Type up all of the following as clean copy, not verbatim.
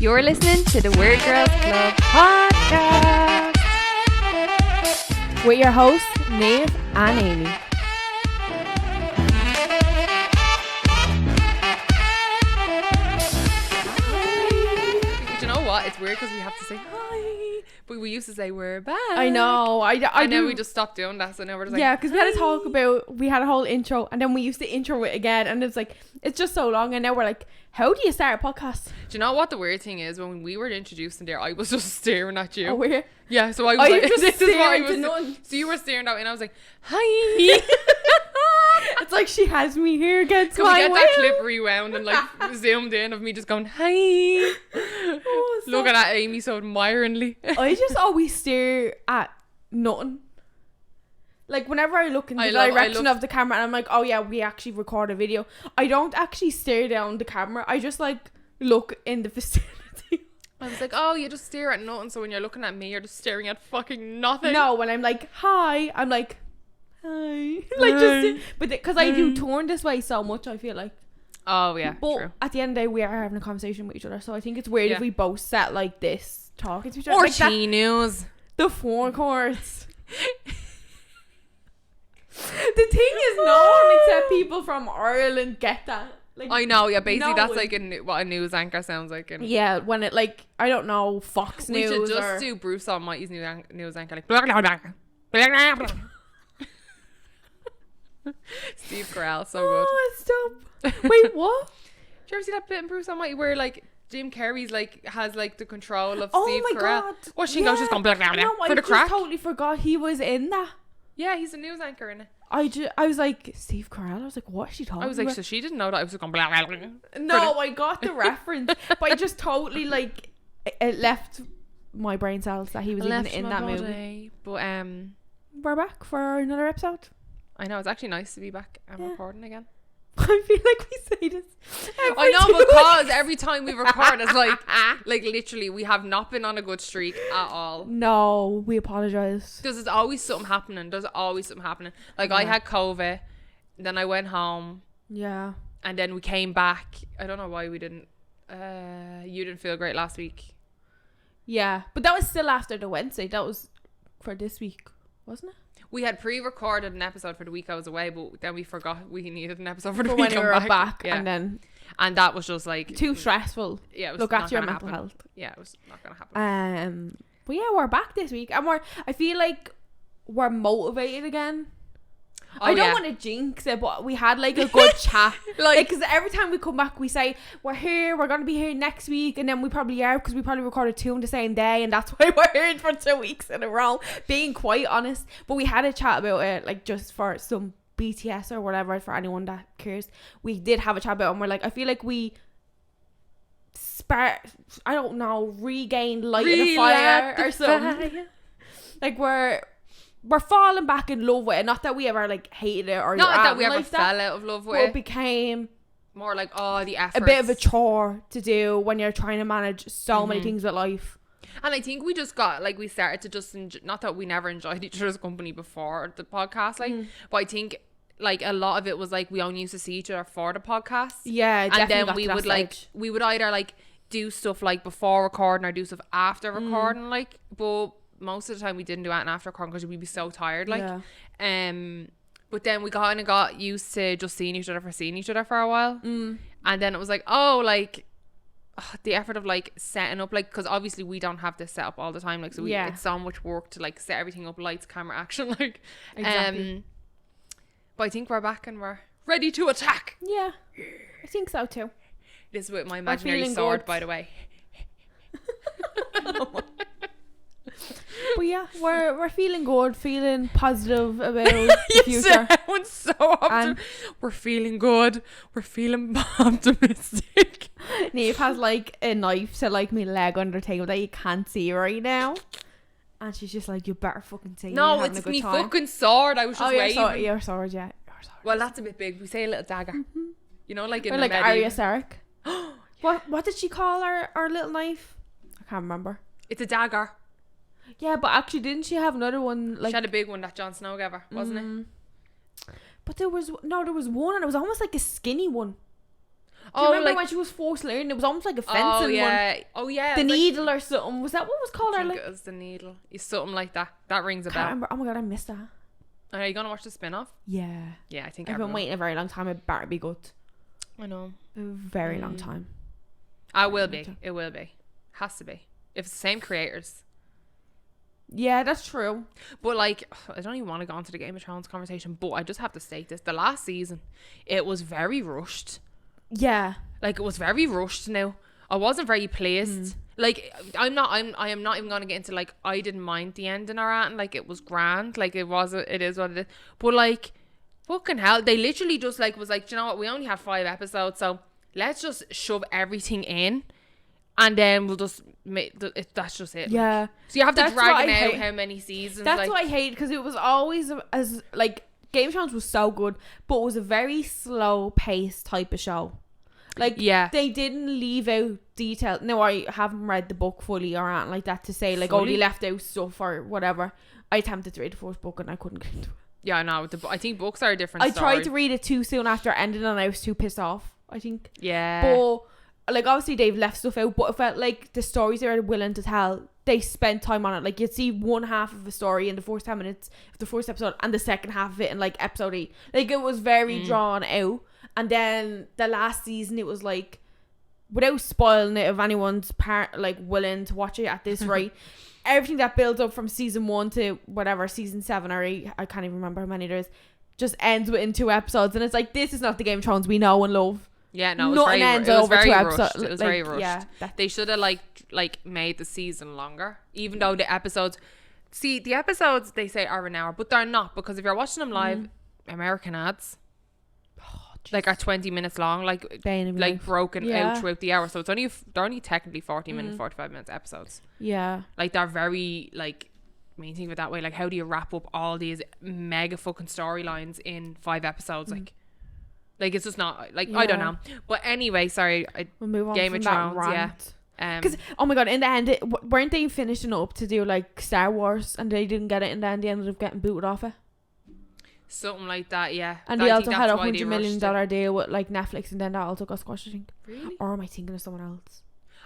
You're listening to the Weird Girls Club podcast with your hosts, Niamh and Amy. You know what? It's weird because we have to say hi, but we used to say we're back. I know. I know we just stopped doing that, so now we're just like, because we had to talk about, we had a whole intro and then we used to intro it again, and it's like, it's just so long, and now we're like, how do you start a podcast? Do you know what the weird thing is? When we were introduced in there, I was just staring at you. Oh, we're Yeah, so I was like, just this is what I staring was. to none. So you were staring at me, and I was like, hi. It's like she has me here, gets Can we my get way. that clip rewound and like zoomed in of me just going, hi. Oh, Looking at Amy so admiringly. I just always stare at nothing. Like whenever I look in the I direction love of the camera and I'm like, oh yeah, we actually record a video, I don't actually stare down the camera. I just like look in the vicinity. I was like, oh, you just stare at nothing. So when you're looking at me, you're just staring at fucking nothing. No, when I'm like, hi, I'm like, hi. Like just, but because I do turn this way so much, I feel like. Oh yeah, But true. at the end of the day, we are having a conversation with each other. So I think it's weird Yeah. if we both sat like this, talking to each other. Or Like that, news. the forecourts. The thing is, no one except people from Ireland get that. Like, I know, yeah. Basically, no that's one- like what a news anchor sounds like. And yeah, when it like, I don't know, Fox we News should just or do Bruce Almighty's news anchor, like blah, blah, blah, blah, blah, blah. Steve Carell, so good. Oh, stop! Wait, what? Did you ever see that bit in Bruce Almighty where like Jim Carrey's like has like the control of Oh Steve my Carell? god! What she goes, she's going blah, blah, blah, No, for I the just crack. totally forgot he was in that. Yeah, he's a news anchor in it. I was like, Steve Carell. I was like, what is she talking I was like, about? so she didn't know that I was just going blah, blah, blah. No, I got the reference, but I just totally like it left my brain cells that he was even in that movie. But We're back for another episode. I know, it's actually nice to be back and Yeah. recording again. I feel like we say this. I know, because every time we record, it's like literally, we have not been on a good streak at all. No, we apologize. There's always something happening. Like I Yeah. had COVID, then I went home, Yeah. and then we came back. I don't know why we didn't. You didn't feel great last week. Yeah, but that was still after the Wednesday. That was for this week, wasn't it? We had pre-recorded an episode for the week I was away, but then we forgot we needed an episode for the For week when we I'm were back. back, Yeah. and then and that was just like too stressful. Yeah, it was Look not after your gonna mental happen. health. Yeah, it was not gonna happen. But yeah, we're back this week, and I feel like we're motivated again. Oh, I don't yeah. want to jinx it, but we had like a good chat. Like, Because every time we come back, we say we're here, we're gonna be here next week, and then we probably are because we probably recorded 2 on the same day, and that's why we're here for 2 weeks in a row. Being quite honest, but we had a chat about it, like just for some BTS or whatever, for anyone that cares. We did have a chat about it, and we're like, I feel like we regained light in a fire or something. Like we're falling back in love with it. Not that we ever like hated it or not that we ever like fell out of love with but it it. became More like, oh, the efforts. a bit of a chore to do when you're trying to manage so many Mhm. things with life. And I think we just got, like, we started to just, not that we never enjoyed each other's company before the podcast, like, but I think, like, a lot of it was, like, we only used to see each other for the podcast. Yeah, And definitely then got we to that would, like, stage. we would either, like, do stuff, like, before recording or do stuff after recording, like, but most of the time we didn't do anything after recording because we'd be so tired, like. Yeah. But then we kind of got used to just seeing each other for a while. And then it was like, oh, like, the effort of like setting up, like, because obviously we don't have this set up all the time, like, so Yeah. it's so much work to like set everything up, lights, camera, action, like. Exactly. But I think we're back and we're ready to attack. Yeah, I think so too. This is with my imaginary feeling sword, good. by the way. But yeah, we're feeling good, feeling positive about the future. Sound so we're feeling good. We're feeling optimistic. Niamh has like a knife to like my leg under the table that you can't see right now, and she's just like, you better fucking say No, you're having it's a good me time. fucking sword. I was just waving. Your sword, yeah. Your sword. Well, that's a bit big. We say a little dagger. You know, like in Or the like medieval. Arya Stark. What did she call our little knife? I can't remember. It's a dagger. Yeah, but actually, didn't she have another one? Like, She had a big one that Jon Snow gave her, wasn't it? but there was one, and it was almost like a skinny one. Do you remember like, when she was forced learning? It was almost like a fencing one. Oh yeah. The it was needle or something. Was that what was called? I Or think like, it was the needle. It's something like that. That rings a can't bell. remember. Oh my god, I missed that. Are you gonna watch the spin-off? Yeah. Yeah, I think I've been everyone. waiting a very long time. It better be good. I know. A very long time. I will be. It will be. Has to be. If it's the same creators. Yeah, that's true. But like, I don't even want to go into the Game of Thrones conversation, but I just have to state this. The last season, it was very rushed. Yeah. Like, it was very rushed now. I wasn't very pleased. Like, I am not even going to get into, like, I didn't mind the ending or anything. Like, it was grand. Like, it is what it is. But, like, fucking hell, they literally just, like, was like, do you know what? We only have 5 episodes, so let's just shove everything in. And then we'll just that's just it. Yeah. So you have to That's drag what them I out hate. how many seasons. That's like, what I hate, because it was always as like Game of Thrones was so good, but it was a very slow paced type of show. Like, yeah. they didn't leave out detail. No, I haven't read the book fully or anything like that to say like, Fully? oh, they left out stuff or whatever. I attempted to read the first book and I couldn't get into it. Yeah, I know. I think books are a different I story. tried to read it too soon after it ended and I was too pissed off, I think. Yeah. But like, obviously they've left stuff out, but it felt like the stories they were willing to tell, they spent time on it. Like, you'd see one half of a story in the first 10 minutes of the first episode and the second half of it in like episode 8. Like, it was very drawn out. And then the last season, it was like, without spoiling it, if anyone's like willing to watch it at this rate, everything that builds up from season 1 to whatever, season 7 or 8, I can't even remember how many there is, just ends within 2 episodes. And it's like, this is not the Game of Thrones we know and love. Yeah, no, it was Nothing very, ends it was over very 2 rushed. episodes. It was Like, very rushed. yeah, They should have like made the season longer, even though the episodes. See, the episodes they say are an hour, but they're not, because if you're watching them live, American ads, like, are 20 minutes long, like broken out throughout the hour. So it's only they're only technically 40 minutes, 45 minutes episodes. Yeah. Like, they're very like. I mean, think of it that way. Like, how do you wrap up all these mega fucking storylines in 5 episodes? Like, it's just not, like, I don't know. But anyway, sorry. We'll move on Game from of that Thrones, rant. yeah. Because, oh my god, in the end, weren't they finishing up to do like Star Wars and they didn't get it, and then they ended up getting booted off it? Something like that, yeah. And I they think also had that's a why they $100 million rushed it. deal with like Netflix, and then that also got squashed, I think. Really? Or am I thinking of someone else?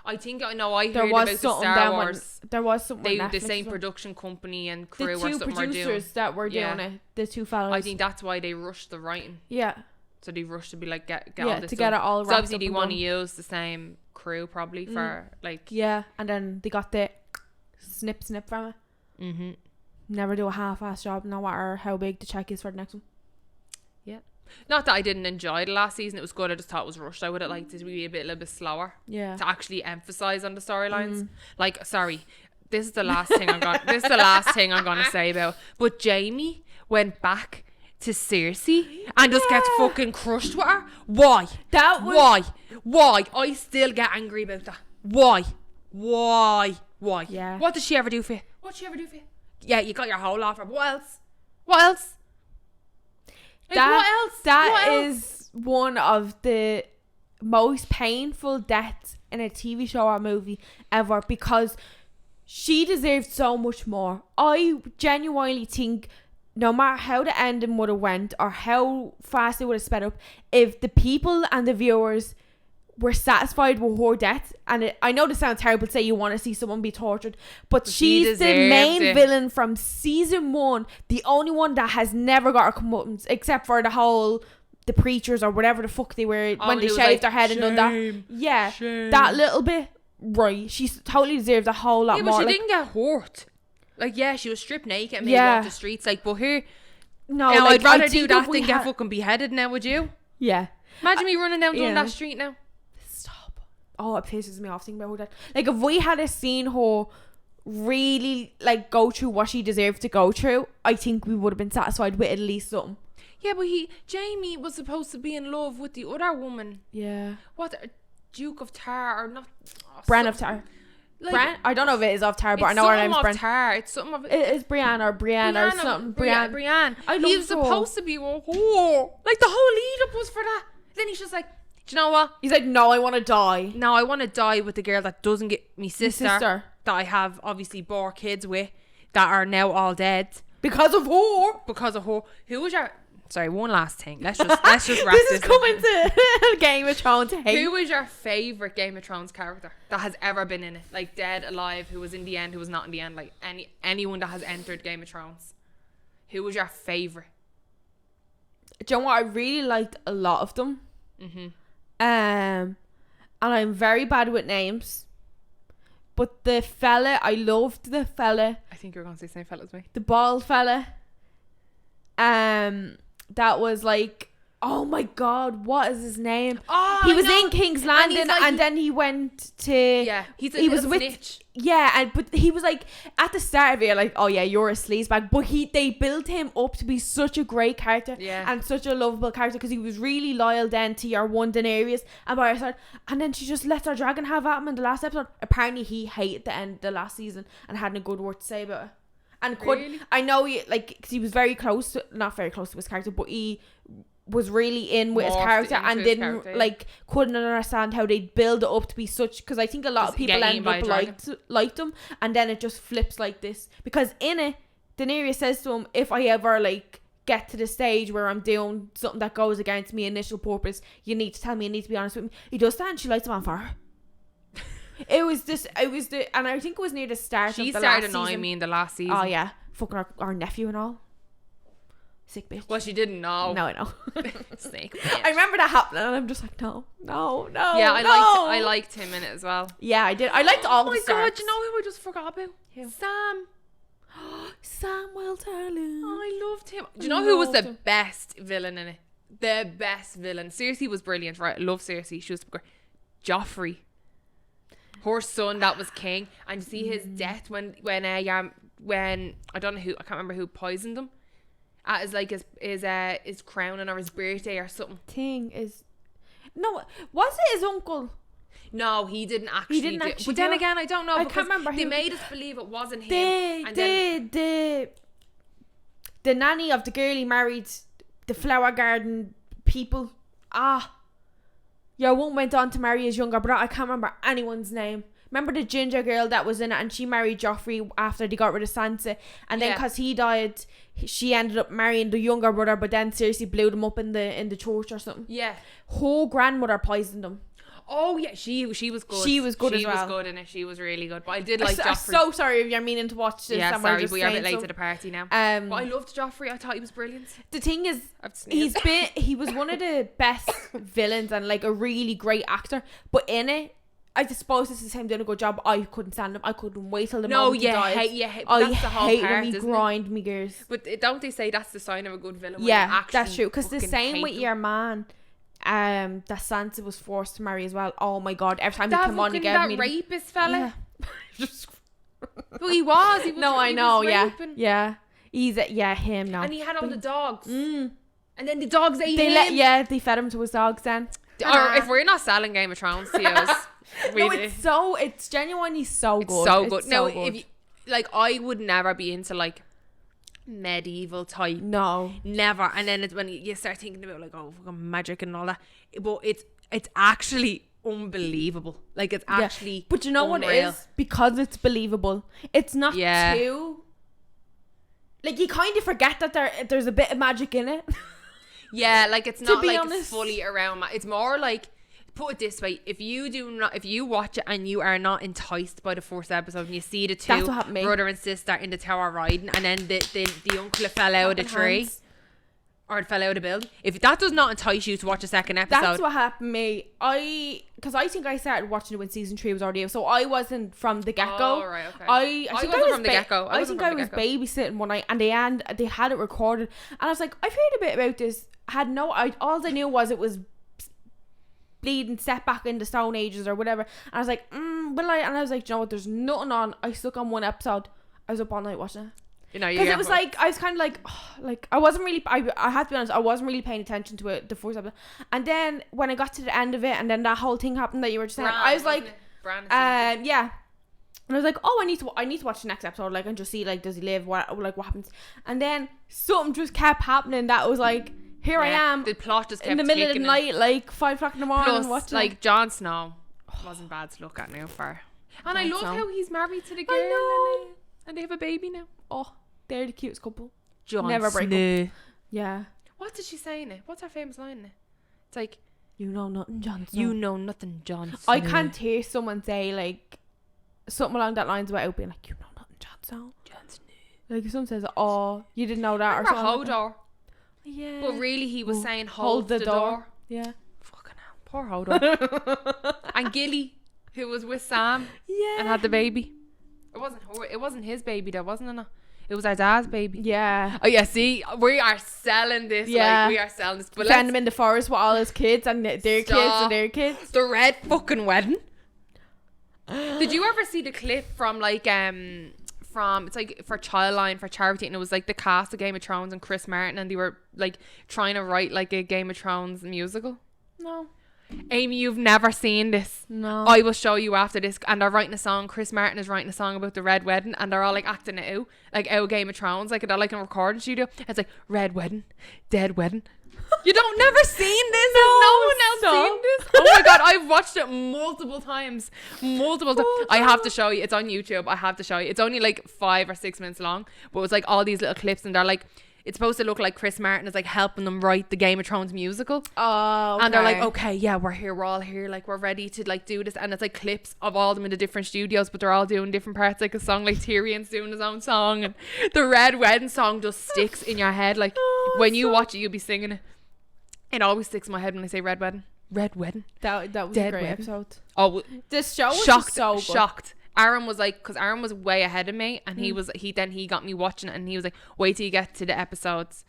I think I know. I There heard was about the something Star then Wars. there was something They with the Netflix same as well. production company and The crew or 2 something were doing. producers that were doing it, the 2 fellas. I think that's why they rushed the writing. Yeah. So they rushed to be like get all Yeah, this to get done. it all So wrapped obviously up they and want to done. use the same crew probably for like. Yeah, and then they got the snip from it. Mm-hmm. Never do a half-ass job, no matter how big the check is for the next one. Yeah. Not that I didn't enjoy the last season. It was good. I just thought it was rushed. I would have liked it to be a little bit slower. Yeah. To actually emphasize on the storylines. Like, sorry, this is the last thing I'm going. This is the last thing I'm going to say about. But Jamie went back to Cersei and just gets fucking crushed with her. Why? That was... Why? I still get angry about that. Why? Yeah. What did she ever do for you? Yeah, you got your whole offer. What else? Like, what else? That is one of the most painful deaths in a TV show or movie ever, because she deserved so much more. I genuinely think no matter how the ending would have went or how fast it would have sped up, if the people and the viewers were satisfied with her death, and I know this sounds terrible to say you want to see someone be tortured, but she's the main villain from season 1, the only one that has never got her comeuppance, except for the preachers or whatever the fuck they were when they shaved their head and done that. Yeah, that little bit, right? She totally deserves a whole lot more. Yeah, but she like, didn't get hurt. Like, yeah, she was stripped naked and made walk the streets. Like, but here, no, now, like, I'd rather I do think that if than we get fucking beheaded now, would you? Yeah. Imagine me running down Yeah. that street now. Stop. Oh, it pisses me off thinking about that. Like, if we had seen her really like go through what she deserved to go through, I think we would have been satisfied with at least something. Yeah, but Jamie was supposed to be in love with the other woman. Yeah. What, Duke of Tar or not? Bran of Tar. Like, Bran? I don't know if it is of Tar, but I it's know her something name's of Bran. Tar. It's something of It is Brienne or Brienne or something. Brienne. Brienne. I He love was her. supposed to be a whore. Like, the whole lead up was for that. Then he's just like, do you know what? He's like, no, I want to die. No, I want to die with the girl that doesn't get me sister sister. that I have obviously bore kids with that are now all dead Because of her. because of her. Who was your Sorry, one last thing. Let's just wrap this This is up. coming to Game of Thrones hate. Who was your favourite Game of Thrones character that has ever been in it? Like dead, alive, who was in the end, who was not in the end, like anyone that has entered Game of Thrones. Who was your favourite? Do you know what? I really liked a lot of them. Mm-hmm. And I'm very bad with names. But the fella, I loved the fella. I think you're going to say the same fella as me. The bald fella. That was like, oh my god, what is his name? Oh, he was in King's Landing, and then he went to he was with snitch. But he was like at the start of it, like, oh yeah, you're a sleazebag, but they built him up to be such a great character, and such a lovable character, because he was really loyal then to your one Daenerys, and by her side, and then she just lets her dragon have at him in the last episode. Apparently he hated the end of the last season and hadn't a good word to say about it. And really? I know he, like, because he was not very close to his character, but he was really in with his character and didn't like couldn't understand how they'd build it up to be such, because I think a lot of people end up liked him, and then it just flips like this, because in it Daenerys says to him, if I ever like get to the stage where I'm doing something that goes against my initial purpose, you need to tell me, you need to be honest with me. He does that and she lights him on fire. And I think it was near the start of the last season. She started annoying me in the last season. Oh yeah, fucking our nephew and all. Sick bitch. Well, she didn't know. No, I know. Snake bitch. I remember that happening and I'm just like, no. Yeah, I liked him in it as well. Yeah, I did. I liked all the stars. Oh my god, you know who I just forgot about? Who? Sam. Samuel Tarly. I loved him. Do you know who was the best villain in it? The best villain. Cersei was brilliant, right? I love Cersei. She was great. Joffrey. Her son that was king, and you see his death when I don't know who, I can't remember who poisoned him at his crowning or his birthday or something. Was it his uncle? No, he didn't actually. But then again, I don't know. I can't remember. They made us believe it wasn't him. The nanny of the girl he married, the flower garden people. Your one went on to marry his younger brother. I can't remember anyone's name. Remember the ginger girl that was in it, and she married Joffrey after they got rid of Sansa, and then because he died, she ended up marrying the younger brother, but then Cersei blew them up in the church or something. Yeah. Her grandmother poisoned them. Oh yeah, she was good. She was good as well. She was good in it. She was really good. But I did like Joffrey. I'm so sorry if you're meaning to watch this. Yeah, sorry, but you're a bit late to the party now. But I loved Joffrey. I thought he was brilliant. The thing is, he was one of the best villains and like a really great actor. But in it, I suppose this is him doing a good job. I couldn't stand him. I couldn't wait till the moment he died. I hate when he grind me gears. But don't they say that's the sign of a good villain? Yeah, that's true. Because the same with your man. That Sansa was forced to marry as well. Oh my god! Every time he came on, he gave me that rapist fella. Yeah. But he was. No, I know. Yeah. He's him now. And he had all the dogs. And then the dogs ate him. They fed him to his dogs then. Or if we're not selling Game of Thrones to us, it's genuinely so good. It's so good. No, if you, like, I would never be into like medieval type. No, never. And then it's when you start thinking about like magic and all that, but it's actually unbelievable. Like it's actually but you know unreal. What it is, because it's believable, it's not too like, you kind of forget that there's a bit of magic in it. Yeah, like it's not like honest, fully around. It's more like, put it this way, if you watch it and you are not enticed by the first episode and you see the two brother and sister in the tower riding, and then the uncle fell out of the tree or fell out of the building, if that does not entice you to watch a second episode, that's what happened to me. Because I think I started watching it when season 3 was already out, so I wasn't from the get-go. Oh, right, okay. I wasn't from the get-go. I think I was babysitting one night, and they had it recorded, and I was like, I've heard a bit about this. All I knew was it was bleeding set back in the Stone Ages or whatever, and I was like, and I was like, you know what, there's nothing on. I stuck on one episode. I was up all night watching it. You know, because it was like, I was kind of like I wasn't really, I had to be honest, I wasn't really paying attention to it the first episode, and then when I got to the end of it, and then that whole thing happened that you were just saying, I was like, yeah, and I was like, oh, I need to watch the next episode, like, and just see, like, does he live, what happens, and then something just kept happening that was like, here I am, the plot just kept in the middle of the night, like 5 o'clock in the morning. Plus, like, Jon Snow wasn't bad to look at now for, and I love how he's married to the girl. I know. And they have a baby now. Oh, they're the cutest couple. Jon never break Snow. up. Yeah. What did she say in it? What's her famous line in it? It's like, you know nothing, Johnson. you know nothing, Johnson. I can't hear someone say like something along that lines without being like, you know nothing, Johnson. Like if someone says, oh, you didn't know that, or something. Hold door. Yeah. But really, he was saying, hold the door. Yeah. Fucking hell. Poor Hodor. And Gilly, who was with Sam and had the baby. It wasn't his baby though, wasn't it? It was our dad's baby. Yeah. Oh yeah, see, we are selling this. Yeah. Like, we are selling this. But Send him in the forest with all his kids and their kids and their kids. The red fucking wedding. Did you ever see the clip from like from, it's like for Childline, for charity, and it was like the cast of Game of Thrones and Chris Martin, and they were like trying to write like a Game of Thrones musical? No. Amy, you've never seen this. No. I will show you after this. And they're writing a song. Chris Martin is writing a song about the red wedding, and they're all like acting it out, like out Game of Thrones, like they're like in a recording studio. It's like red wedding, dead wedding. You don't never seen this? No one else seen this? Oh my god, I've watched it multiple times. I have to show you. It's on YouTube. I have to show you. It's only like 5 or 6 minutes long, but it's like all these little clips, and they're like, it's supposed to look like Chris Martin is like helping them write the Game of Thrones musical. Oh, okay. And they're like, okay, yeah, we're all here, like we're ready to like do this. And it's like clips of all of them in the different studios, but they're all doing different parts, like a song, like Tyrion's doing his own song, and the red wedding song just sticks in your head. Like when you watch it, you'll be singing it. It always sticks in my head when I say red wedding. Red wedding. That was Dead a great wedding. episode. Oh, This show was shocked, just so good. shocked. Aaron was like, because Aaron was way ahead of me, and he got me watching it, and he was like, wait till you get to the episodes,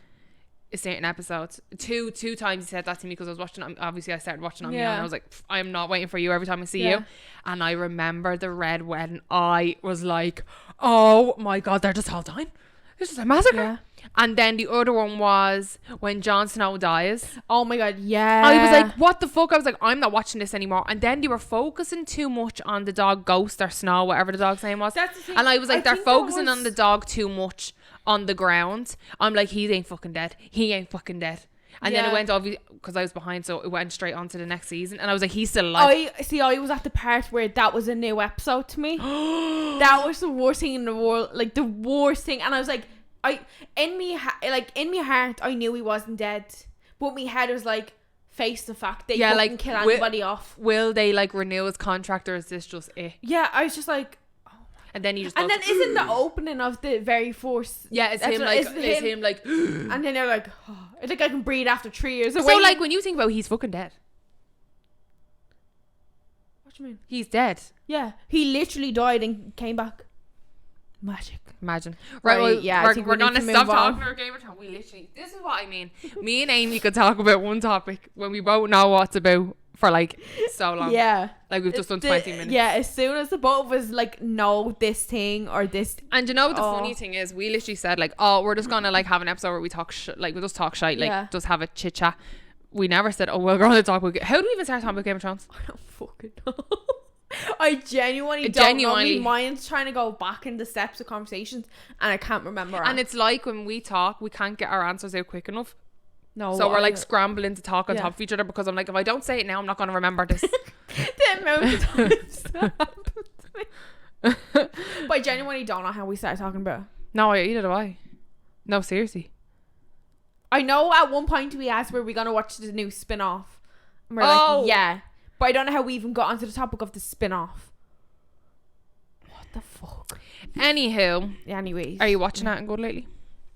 certain episodes. Two times he said that to me, because I was watching it. Obviously I started watching on my own, and I was like, I'm not waiting for you every time I see you. And I remember the red wedding. I was like, oh my god, they're just all dying. This is a massacre. Yeah. And then the other one was when Jon Snow dies. Oh my god, yeah. I was like, what the fuck? I was like, I'm not watching this anymore. And then they were focusing too much on the dog Ghost or Snow, whatever the dog's name was. That's the thing. And I was like, I they're think that focusing was- on the dog too much on the ground. I'm like, he ain't fucking dead. He ain't fucking dead. And then it went off, because I was behind, so it went straight on to the next season. And I was like, he's still alive. I was at the part where that was a new episode to me. That was the worst thing in the world. Like the worst thing. And I was like, in my heart, I knew he wasn't dead, but my head was like, face the fact they couldn't like, kill anybody off. Will they like renew his contract, or is this just it? Yeah, I was just like, and then he just and goes, then isn't the opening of the very first? yeah, it's him like, and then they're like, oh, I think I can breathe after 3 years away. so like when you think about it, he's fucking dead. What do you mean? He's dead. Yeah, he literally died and came back. Magic. Imagine. Right, Right, yeah, I we're think we gonna need to stop move on. talking about Game of Thrones. We literally, this is what I mean. Me and Amy could talk about one topic when we both know what it's about for like so long. Yeah. Like we've just done 20 minutes. Yeah, as soon as the both of us like know this thing or this. And you know what the funny thing is? We literally said like, oh, we're just gonna like have an episode where we talk like we'll just talk shite, like just have a chit chat. We never said, oh, we're gonna talk about. How do we even start talking about Game of Thrones? I don't fucking know. I genuinely don't know. My mind's trying to go back in the steps of conversations, and I can't remember. And it's like when we talk, we can't get our answers out quick enough. No, So we're like scrambling to talk on top of each other, because I'm like, if I don't say it now, I'm not going to remember this. the amount of times that happened to me. But I genuinely don't know how we started talking about it. No, either do I. No, seriously. I know at one point we asked, were we going to watch the new spin-off? And we're like, yeah. But I don't know how we even got onto the topic of the spin-off. What the fuck? Anywho. Anyways. Are you watching that and good lately?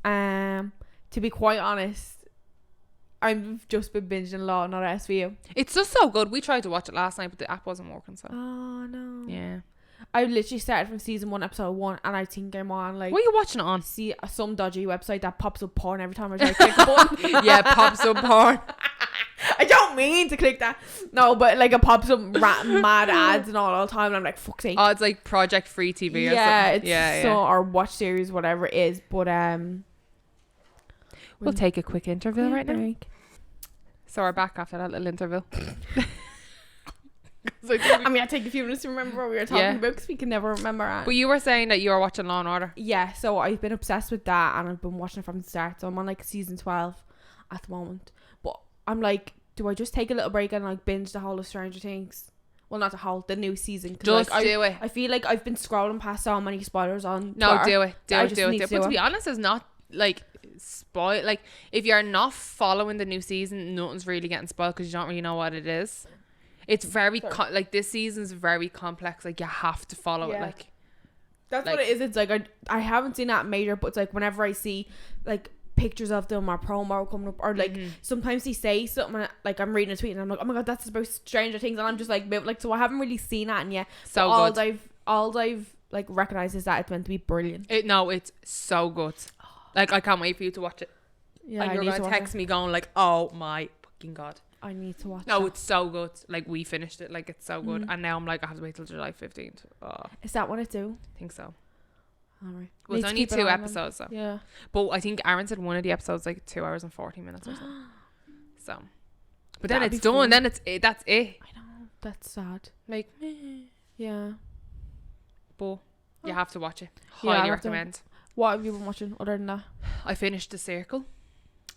To be quite honest, I've just been binging Law and Order SVU. It's just so good. We tried to watch it last night, but the app wasn't working, so. Oh, no. Yeah. I literally started from season 1, episode 1, and I think I'm on like... What are you watching it on? See some dodgy website that pops up porn every time I try to click a button. Yeah, pops up porn. I don't mean to click that. No, but like it pops up mad ads and all the time, and I'm like, fuck's sake. Oh, it's like Project Free TV or yeah, something. It's so or watch series, whatever it is. But we'll take a quick interval right now. break. So we're back after that little interval. I mean, I take a few minutes to remember what we were talking about, because we can never remember it. But you were saying that you were watching Law and Order. Yeah, so I've been obsessed with that, and I've been watching it from the start. So I'm on like season 12 at the moment. But I'm like, do I just take a little break and like binge the whole of Stranger Things? Well, not the whole, the new season. Just like, do it. I feel like I've been scrolling past so many spoilers on No, Twitter. do it. Do I it. just Do need it. to But do to be it. honest, it's not like spoil. Like, if you're not following the new season, nothing's really getting spoiled because you don't really know what it is. It's very like this season's very complex. Like, you have to follow it. Like, that's what it is. It's like I haven't seen that major, but it's like whenever I see like pictures of them or promo coming up, or like sometimes they say something like I'm reading a tweet and I'm like, oh my god, that's about Stranger Things, and I'm just like so I haven't really seen that, and so all good. I've like recognized is that it's meant to be brilliant. It's so good. Like, I can't wait for you to watch it. Yeah, and you're gonna text me going like, oh my fucking god, I need to watch. No, it's so good. Like, we finished it. Like, it's so good. And now I'm like, I have to wait till July 15th. Oh, is that what it do? I think so. Alright. Well, it's only 2 episodes, so. Yeah. But I think Aaron said one of the episodes like 2 hours and 40 minutes or something. So. But then it's done. Then that's it. I know. That's sad. Like, yeah. But you have to watch it. Yeah, Highly recommend. What have you been watching other than that? I finished The Circle.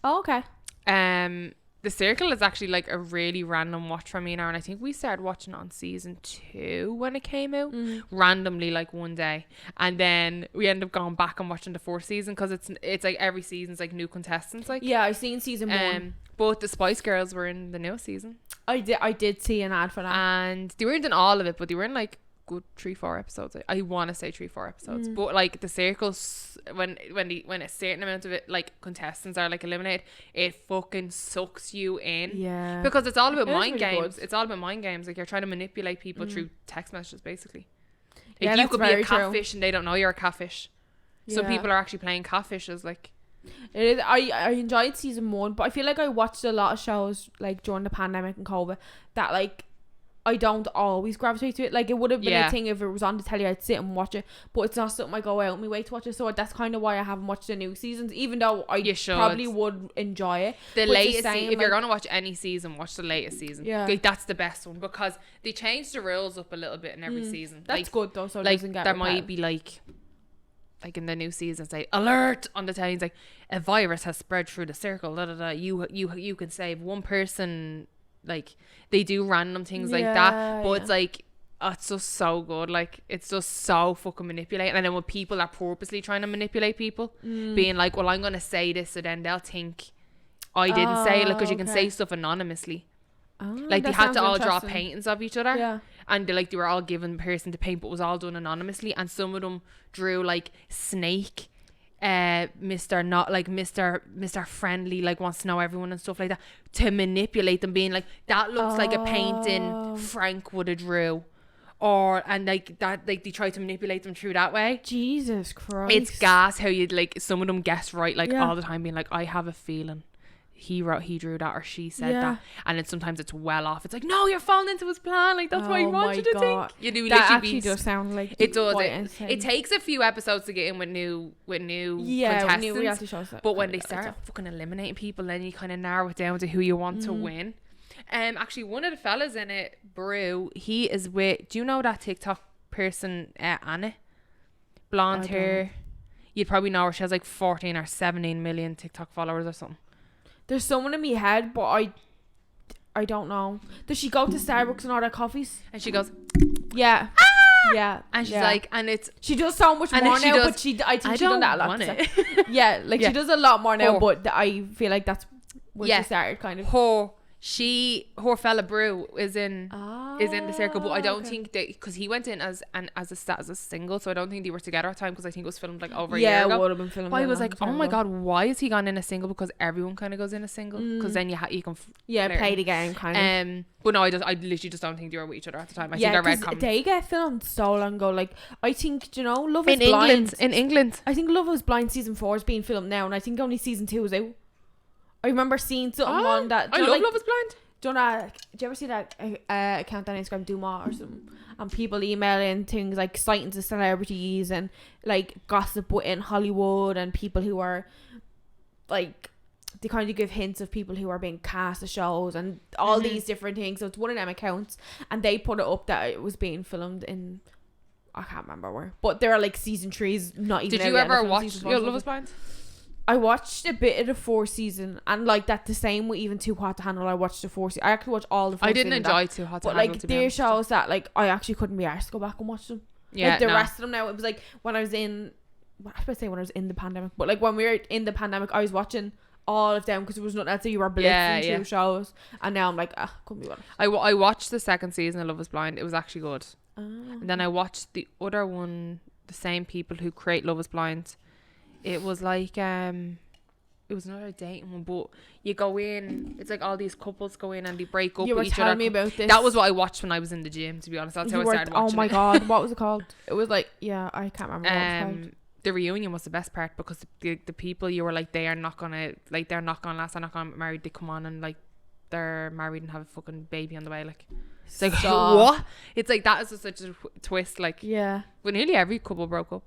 Oh, okay. The Circle is actually like a really random watch for me and Aaron. I think we started watching it on season 2 when it came out, randomly, like one day, and then we ended up going back and watching the 4th season because it's like every season's like new contestants. Like, yeah, I've seen season 1. But the Spice Girls were in the new season. I did see an ad for that, and they weren't in all of it, but they were in like good 3-4 episodes. I want to say 3-4 episodes, but like the Circles, when a certain amount of it, like contestants are like eliminated, it fucking sucks you in. Yeah, because it's all about mind really games. good. It's all about mind games. Like, you're trying to manipulate people through text messages, basically. Like, yeah, you could be a very catfish true. and they don't know you're a catfish. So Yeah. people are actually playing catfishes. Like, it is. I enjoyed season 1, but I feel like I watched a lot of shows like during the pandemic and COVID that like I don't always gravitate to it. Like, it would have been a thing if it was on the telly, I'd sit and watch it, but it's not something I go out my way to watch it. So that's kind of why I haven't watched the new seasons, even though I probably would enjoy it. The latest season, if you're going to watch any season, watch the latest season. Yeah, like, that's the best one because they change the rules up a little bit in every season. That's like, good though, so it like doesn't get there repetitive. might be like in the new season, say alert on the telly, like a virus has spread through the circle. Da, da, da. You can save one person. Like, they do random things like that, but it's like, it's just so good. Like, it's just so fucking manipulating. And then when people are purposely trying to manipulate people, being like, well, I'm gonna say this, so then they'll think I didn't say it, like, because you can say stuff anonymously. Like, they had to all draw paintings of each other, and they were all given person to paint, but it was all done anonymously. And some of them drew like Snake, Mr. Friendly, like, wants to know everyone and stuff like that, to manipulate them, being like, that looks like a painting Frank would have drew, and like that, like, they try to manipulate them through that way. Jesus Christ, it's gas how you, like, some of them guess right, like, all the time, being like, I have a feeling he drew that, or she said that, and then sometimes it's well off. It's like, no, you're falling into his plan, like, that's what he wants you to think. You do, that actually does sound like it does. It takes a few episodes to get in with new contestants, reality shows, but when they start fucking eliminating people, then you kind of narrow it down to who you want to win. Actually, one of the fellas in it, Brew, he is with, do you know that TikTok person, Anna? Blonde hair. You'd probably know her. She has like 14 or 17 million TikTok followers or something. There's someone in my head, but I don't know. Does she go to Starbucks and order coffees? And she goes, yeah. Yeah. And she's like, and it's, she does so much more now, but I think she done that a lot. Yeah, like, she does a lot more now, but I feel like that's when she started, kind of. Her fella Brew is in the circle, but I don't think they, because he went in as a single, so I don't think they were together at the time, because I think it was filmed like over a year ago. Yeah, it would have been filmed. But I was like, oh my god, why is he gone in a single? Because everyone kind of goes in a single, because then you can play the game, kind of. But no, I literally just don't think they were with each other at the time. I think I read comments. They get filmed so long ago. Like, I think, do you know, Love is Blind in England. I think Love is Blind season 4 is being filmed now, and I think only season 2 is out. I remember seeing something on that. I love Love is Blind. Do you ever see that account on Instagram, Duma or something, and people emailing things like sightings of celebrities and like gossip within Hollywood, and people who are like, they kind of give hints of people who are being cast of shows and all these different things. So it's one of them accounts, and they put it up that it was being filmed in, I can't remember where, but there are like season 3's not even. Did you ever watch Love is Blind? I watched a bit of the 4th season, and like that the same with even Too Hot to Handle. I watched the 4th season. I actually watched all the 4th season. I didn't enjoy Too Hot to Handle, but like there shows that like I actually couldn't be arsed to go back and watch them. Yeah, like the rest of them now, it was like when I was in I was about to say when I was in the pandemic, but like when we were in the pandemic, I was watching all of them because there was nothing else. So you were blitzing through shows, and now I'm like, couldn't be bothered. I watched the second season of Love Is Blind. It was actually good. Oh. And then I watched the other one, the same people who create Love Is Blind. It was like it was another dating one, but you go in, it's like all these couples go in and they break up You were with each telling other. me about this. That was what I watched when I was in the gym, to be honest. That's how I started watching Oh my it. god, what was it called? It was like, yeah, I can't remember what it was called. The reunion was the best part because the people you were like, they're not gonna last, they're not gonna get married. They come on and like they're married and have a fucking baby on the way. Like it's like what? It's like that is just such a twist. Like yeah, but nearly every couple broke up.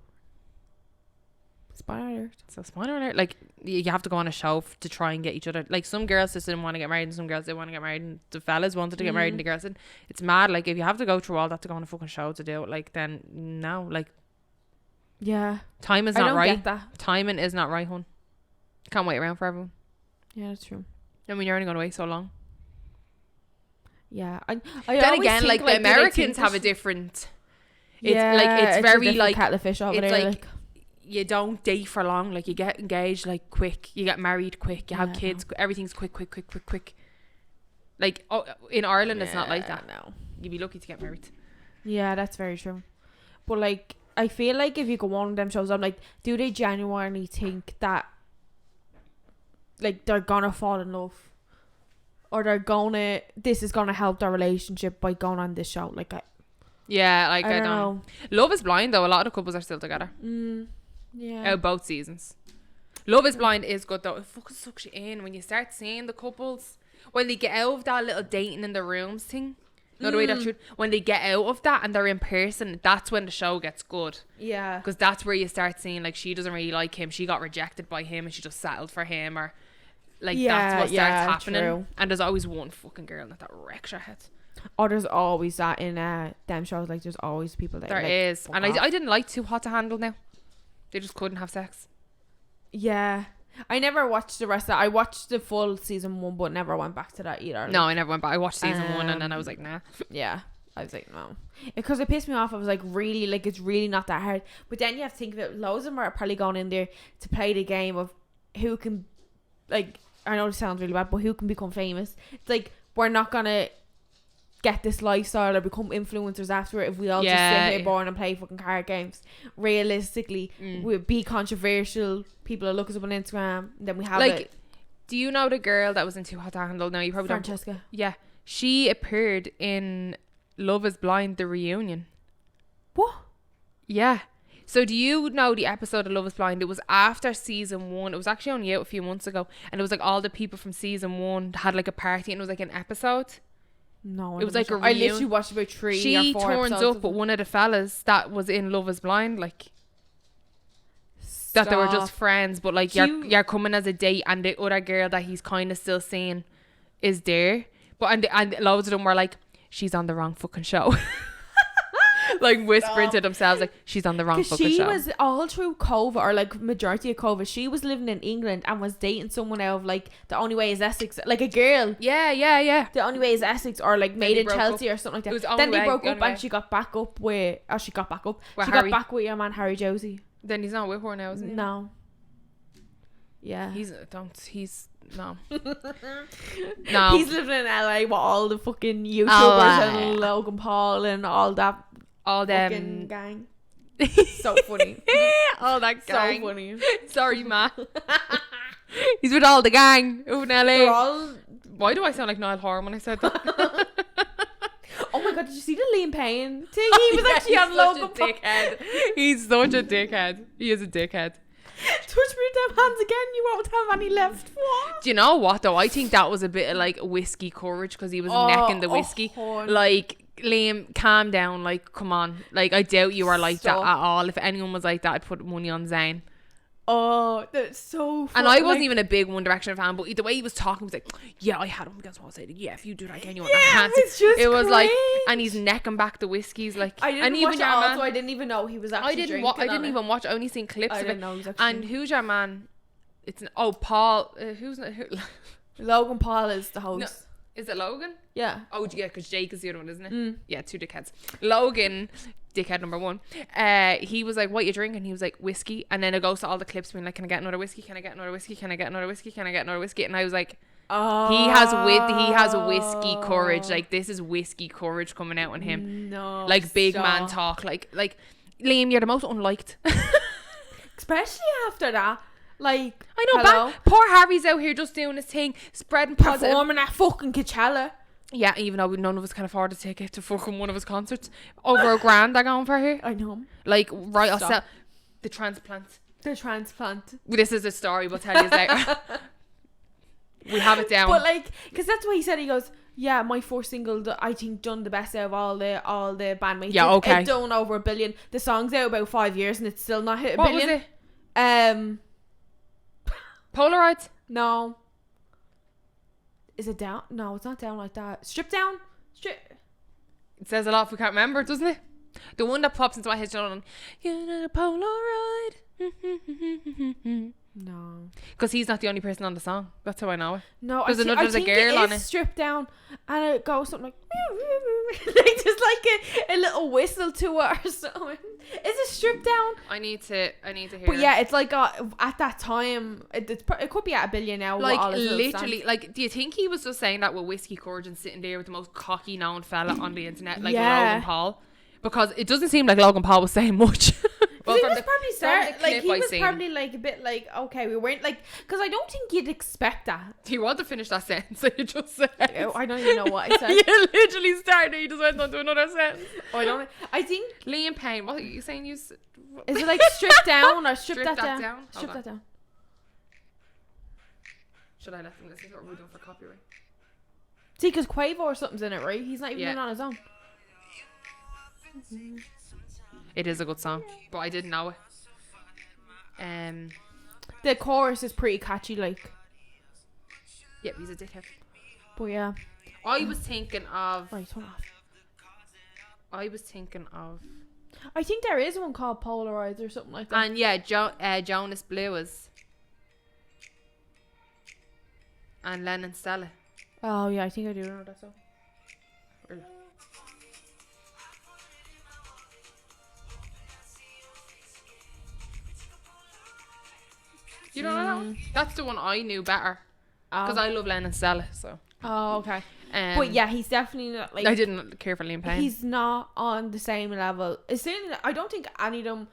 Spoiler alert. So spoiler alert. Like you have to go on a show to try and get each other. Like some girls just didn't want to get married and some girls didn't want to get married and the fellas wanted to get married and the girls didn't. It's mad. Like if you have to go through all that to go on a fucking show to do it, like then no, like yeah, time is I not don't right. get that. Timing is not right, hon. Can't wait around for everyone. Yeah, that's true. I mean, you're only going to wait so long. Yeah, I Then always again, think, like the do they Americans think have a this- different. It's Yeah, like it's a very different like kettle of fish over it's there. like you don't date for long. Like you get engaged like quick. You get married quick. You have Yeah, kids. Everything's quick. Like in Ireland, it's not like Yeah, that. No. You'd be lucky to get married. Yeah, that's very true. But like, I feel like if you go on them shows, I'm like, do they genuinely think that like they're gonna fall in love, or this is gonna help their relationship by going on this show? Like, Yeah, like I I don't don't. know. Love Is Blind though. A lot of couples are still together. Yeah. Both seasons. Love Is Blind is good though. It fucking sucks you in when you start seeing the couples when they get out of that little dating in the rooms thing. No, the way that should. When they get out of that and they're in person, that's when the show gets good. Yeah. Because that's where you start seeing like she doesn't really like him. She got rejected by him and she just settled for him, or like that's what starts happening. True. And there's always one fucking girl that wrecks her head. Oh, there's always that in them shows. Like, there's always people that There like, is, fuck and off. I didn't like Too Hot to Handle now. They just couldn't have sex. Yeah. I never watched the rest of that. I watched the full season 1, but never went back to that either. No, I never went back. I watched season 1 and then I was like, nah. Yeah. I was like, no. Because it pissed me off. I was like, really? Like, it's really not that hard. But then you have to think of it. Loads of them are probably going in there to play the game of who can, like, I know this sounds really bad, but who can become famous. It's like, we're not going to get this lifestyle or become influencers after it if we all just sit here boring and play fucking card games. Realistically, we'll be controversial. People will look us up on Instagram. Then we have like, it. do you know the girl that was in Too Hot to Handle? No, you probably don't. Francesca. Yeah. She appeared in Love Is Blind, the reunion. What? Yeah. So do you know the episode of Love Is Blind? It was after season 1. It was actually only out a few months ago. And it was like all the people from season 1 had like a party and it was like an episode. No, it was like a I reunion. literally watched about 3 She or 4 turns episodes up with one of the fellas that was in Love Is Blind, like that they were just friends, but like you're coming as a date, and the other girl that he's kind of still seeing is there, but and loads of them were like, she's on the wrong fucking show. Like whispering to themselves like, she's on the wrong fucking show. She was all through COVID, or like majority of COVID, she was living in England and was dating someone out of like The Only Way Is Essex, like a girl. Yeah. The Only Way Is Essex, or like Made in Chelsea or something like that. It was Then Only they Way, broke The up Only Way. and she got back up with she got back with your man Harry Josie. Then he's not with her now, isn't he? No. Yeah. He's no. He's living in LA with all the fucking YouTubers and Logan Paul and all that fucking gang. So funny. All that gang. So funny. Sorry, ma. He's with all the gang over in LA. Why do I sound like Niall Horan when I said that? Oh my god, did you see the Liam Payne thing? He was actually on Logan Paul. He's such a dickhead. He is a dickhead. Touch me with them hands again, you won't have any left. What? Do you know what though? I think that was a bit of like whiskey courage, because he was necking the whiskey. Like, Liam, calm down. Like, come on. Like, I doubt you are like that at all. If anyone was like that, I'd put money on Zayn. Oh, that's so funny. And I wasn't even a big One Direction fan, but the way he was talking was like, yeah, I had him against what I said. Yeah, if you do that again, you want that hands. It was like, and he's necking back the whiskeys. Like, I didn't and watch even it your all, man, so I didn't even know he was actually drinking. I didn't even watch. I only seen clips of it. Know he was actually and who's your man? It's Paul. Logan Paul is the host. No, is it Logan? Yeah. Oh yeah, because Jake is the other one, isn't it? Yeah, two dickheads. Logan dickhead number one, he was like, what you drinking? He was like, whiskey. And then it goes to all the clips being like, can I get another whiskey? Can I get another whiskey? Can I get another whiskey? Can I get another whiskey? And I was like, he has whiskey courage. Like, this is whiskey courage coming out on him. No, like big man talk. Like Liam, you're the most unliked. Especially after that. Like, I know, poor Harry's out here just doing his thing, spreading positive. Performing at fucking Coachella. Yeah, even though none of us can afford a ticket to fucking one of his concerts. Over $1,000 they're going for here. I know. Like, right, I'll sell the transplant. The transplant. This is a story we'll tell you later. We have it down. But like, because that's what he said. He goes, yeah, my first single, I think, done the best out of all the bandmates. Yeah, okay. It done over 1 billion. The song's out about 5 years and it's still not hit a what billion. Was it? Polaroids? No. Is it down? No, it's not down like that. Strip down? It says a lot if we can't remember, doesn't it? The one that pops into my head, John. You're not a Polaroid. No. Because he's not the only person on the song. That's how I know it. No, there's a girl it on is it. Strip down, and it goes something like just like a little whistle to it or something. Is it Strip down? I need to hear. But yeah, it's like at that time, it could be at 1 billion now. Like literally, like, do you think he was just saying that with whiskey courage and sitting there with the most cocky known fella on the internet, like Logan Paul? Because it doesn't seem like Logan Paul was saying much. Well, he was probably like a bit like, okay, we weren't like, because I don't think you'd expect that. Do you want to finish that sentence that you just said? I don't even know what I said. You literally started, you just went on to another sentence. I think Liam Payne, what are you saying? Is it like strip down or strip that down? Strip that down. Should I let them listen to what we're doing for copyright? See, because Quavo or something's in it, right? He's not even on his own. It is a good song, but I didn't know it. The chorus is pretty catchy, like. Yep, he's a dickhead. But yeah, I was thinking of. Right, hold off. I think there is one called Polaroids or something like that. And yeah, Jonas Blues and Lennon Stella. Oh yeah, I think I do know that song. You don't know that one? That's the one I knew better because I love Lennon Stella. So. Oh okay. But yeah, he's definitely not like. I didn't care for Liam Payne. He's not on the same level. I don't think any of them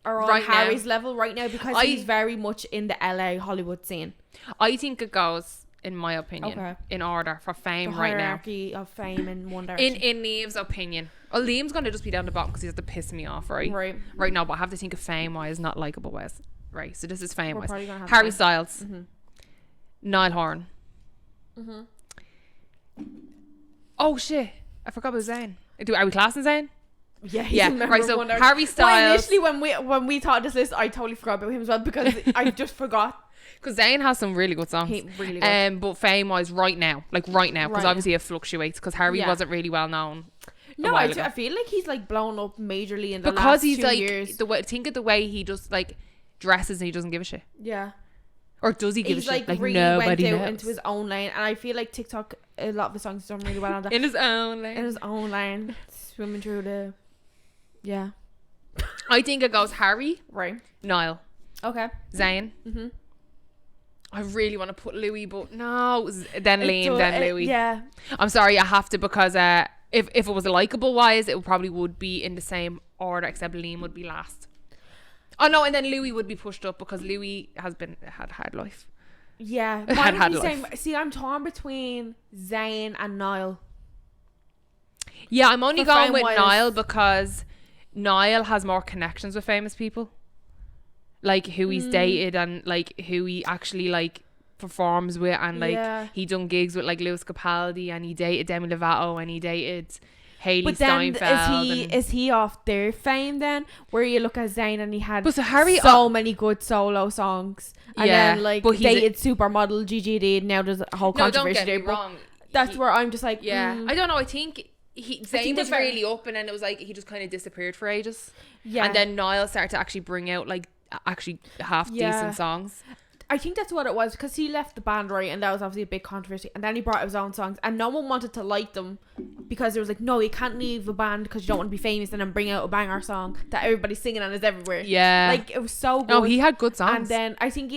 are on right Harry's now. level right now because he's very much in the LA Hollywood scene. I think it goes, in my opinion, in order for fame right now. The hierarchy of fame in one direction. In Liam's opinion. Well, Liam's going to just be down the bottom because he has to piss me off, right? Right now, but I have to think of fame-wise, not likeable-wise. Right, so this is fame-wise. Harry Styles. Mm-hmm. Niall Horan. Mm-hmm. Oh, shit. I forgot about Zayn. Are we classing Zayn? Yeah. Right, so Harry Styles. Well, initially, when we thought this list, I totally forgot about him as well because I just forgot. Because Zayn has some really good songs. Really good. But fame-wise, right now, because obviously it fluctuates because Harry wasn't really well known. No, I feel like he's like blown up majorly in the last 2 years. Think of the way he just like dresses and he doesn't give a shit. Yeah. Or does he give a shit? Like really nobody went out into his own lane, and I feel like TikTok, a lot of the songs done really well on that. In his own lane, swimming through the. Yeah. I think it goes Harry, right? Niall, okay, Zayn. Mm-hmm. I really want to put Louis, but no. Then Liam, then Louis. Yeah. I'm sorry, I have to because if it was likable wise, it probably would be in the same order, except Liam would be last. Oh no, and then Louis would be pushed up because Louis had a hard life. Yeah, see, I'm torn between Zayn and Niall. Yeah, I'm only going with Niall because Niall has more connections with famous people, like who he's dated and like who he actually like performs with, and like he done gigs with like Lewis Capaldi, and he dated Demi Lovato, and he dated Hailey Steinfeld. Is he off their fame then? Where you look at Zayn and he had Harry so many good solo songs, and then like dated supermodel Gigi Hadid. Now there's a whole controversy. Don't get me wrong. That's where I'm just like, I don't know. I think Zayn was really up, and then it was like he just kind of disappeared for ages. Yeah, and then Niall started to actually bring out like actually half decent songs. I think that's what it was because he left the band, right, and that was obviously a big controversy, and then he brought his own songs and no one wanted to like them because it was like, no, you can't leave a band because you don't want to be famous and then bring out a banger song that everybody's singing and is everywhere. Yeah. Like, it was so good. No, he had good songs. And then I think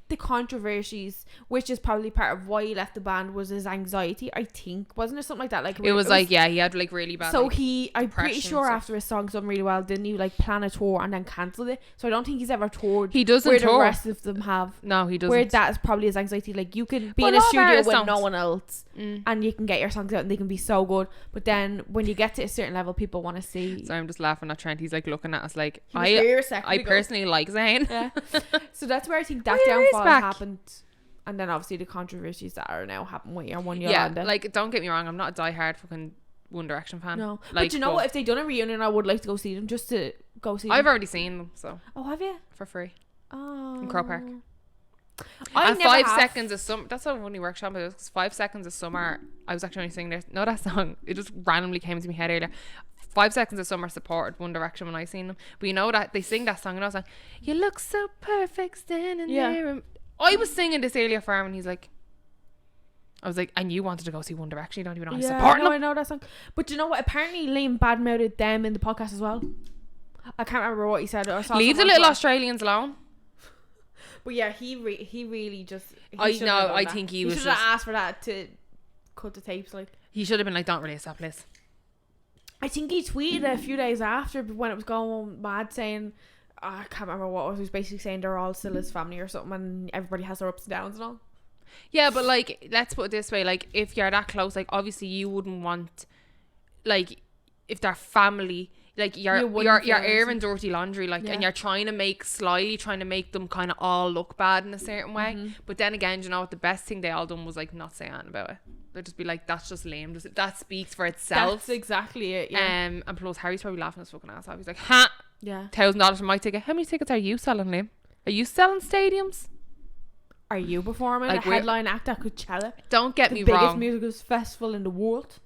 the controversies, which is probably part of why he left the band, was his anxiety. I think, wasn't it something like that? Like it was like, yeah, he had like really bad. So like, I'm pretty sure after his song's done really well, didn't he like plan a tour and then cancelled it? So I don't think he's ever toured. He doesn't where tour. the rest of them have. No, he doesn't. Where that is probably his anxiety. Like, you can be Well, in a all of studio ours with don't. no one else, and you can get your songs out and they can be so good. But then when you get to a certain level, people want to see. So I'm just laughing at Trent. He's like looking at us like, He was here a second I ago. personally like Zayn. Yeah. So that's where I think that Oh, yeah, he's downfall back. happened. And then obviously the controversies that are now happening with your 1 year Yeah, older. like don't get me wrong, I'm not a diehard fucking One Direction fan. No. Like, but you know what? If they done a reunion, I would like to go see them, just to go see them. I've already seen them, so Oh, have you? for free Oh. in Crow Park. I And never 5 have. seconds of summer. That's how only workshop it was. 'Cause 5 seconds of summer. I was actually only singing there. No, that song. It just randomly came into my head earlier. 5 seconds of summer supported One Direction when I seen them. But you know that they sing that song and I was like, "You look so perfect standing Yeah. there." And I was singing this earlier for him and he's like, I was like, and you wanted to go see One Direction. You don't even know how to support no, them. I know that song. But you know what? Apparently Liam badmouthed them in the podcast as well. I can't remember what he said. Or saw Leave the someone little say- Australians alone. But yeah, he really just. I shouldn't know, have done I that. think he He was should have just- asked for that to cut the tapes. Like, He should have been like, "Don't release that, please." I think he tweeted a few days after when it was going mad, saying, I can't remember what it was. He was basically saying they're all still his family or something, and everybody has their ups and downs and all. Yeah, but like, let's put it this way: like, if you're that close, like, obviously you wouldn't want, like, if they're family, like, you're feel airing dirty laundry, like, Yeah. and you're trying to make them kind of all look bad in a certain way. Mm-hmm. But then again, you know what? The best thing they all done was like not say anything about it. They'd just be like, "That's just lame." That speaks for itself. That's exactly it. Yeah. And plus, Harry's probably laughing his fucking ass off. He's like, "Ha, Yeah. $1,000 for my ticket. How many tickets are you selling, Liam? Are you selling stadiums?" Are you performing Like, a headline act at Coachella, Don't get the me biggest wrong. musical festival in the world?